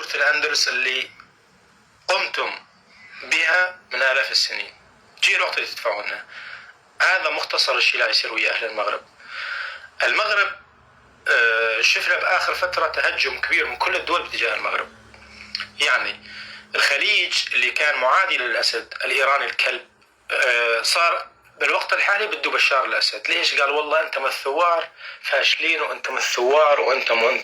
سورة الأندلس اللي قمتم بها من آلاف السنين، جي الوقت اللي تدفعونها. هذا مختصر الشيء اللي يصير ويا أهل المغرب. المغرب شفنا بآخر فترة تهجم كبير من كل الدول باتجاه المغرب. يعني الخليج اللي كان معادي للأسد الإيراني الكلب صار بالوقت الحالي بده بشار الأسد. ليش؟ قال والله أنتم الثوار فاشلين وأنتم الثوار وأنتم.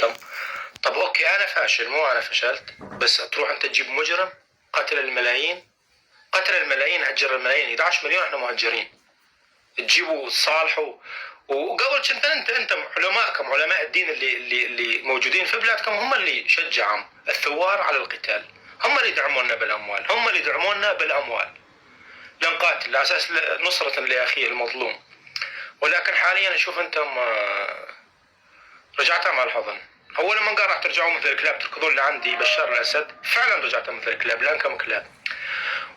طب أوكي، أنا فاشل، مو أنا فشلت، بس تروح أنت تجيب مجرم قتل الملايين، هجر الملايين، 11 مليون احنا مهجرين، تجيبوا وتصالحوا. وقبل كنت انت علماءكم، علماء الدين اللي موجودين في بلادكم هم اللي شجعوا الثوار على القتال، هم اللي يدعمونا بالاموال، لنقاتل على اساس نصرة لاخيه المظلوم. ولكن حاليا اشوف انتم رجعتوا مع الحضن. هو لما قال راح ترجعوا مثل الكلاب تركضون لعندي بشار الاسد، فعلا رجعتوا مثل الكلاب لانكم كلاب.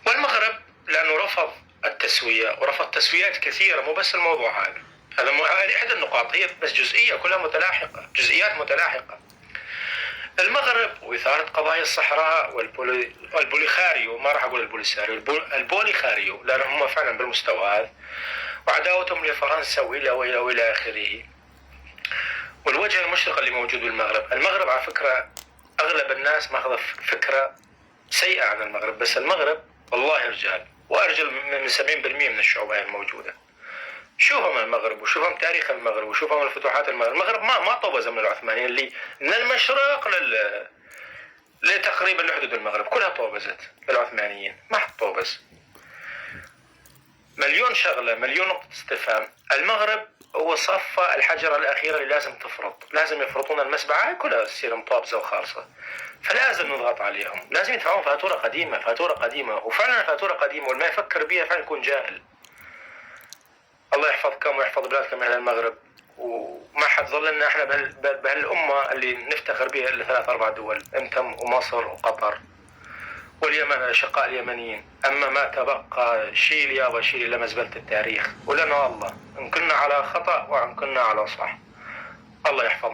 والمغرب لانه رفض التسوية ورفض تسويات كثيرة، مو بس الموضوع هذا هذه احدى النقاط، هي بس جزئية كلها متلاحقة، جزئيات متلاحقة. المغرب وإثارة قضايا الصحراء والبوليخاريو، ما راح أقول البوليساريو، البوليخاريو، لأن هم فعلا بالمستوى هذا، وعداوتهم لفرنسا وإلى آخره. والوجه المشرق اللي موجود بالمغرب. المغرب على فكرة أغلب الناس ماخذ فكرة سيئة عن المغرب، بس المغرب والله رجال، وأرجل من 70% من الشعوب هاي الموجودة. شوفهم المغرب، وشوفهم تاريخ المغرب، وشوفهم الفتوحات المغرب ما طوبز من العثمانيين، اللي من المشرق لتقريبا لحدود المغرب كلها طوبزت للعثمانيين، ما حد طوبز. مليون شغلة، مليون نقطة استفهام. المغرب هو صفة الحجرة الأخيرة اللي لازم تفرط، لازم يفرطون المسبعة كلها تصير مطابزة وخالصة، فلازم نضغط عليهم، لازم يدفعون فاتورة قديمة، وفعلا فاتورة قديمة، واللي ما يفكر بيها فعلا يكون جاهل. الله يحفظكم ويحفظ بلادكم أهل المغرب، وما حد ظلنا احنا بهالأمة اللي نفتخر بها إلا 3-4 دول، انتم ومصر وقطر واليمن، الأشقاء اليمنيين. أما ما تبقى شيل يابا شيل إلا مزبلة التاريخ، ولنا الله إن كنا على خطأ وإن كنا على صح. الله يحفظ.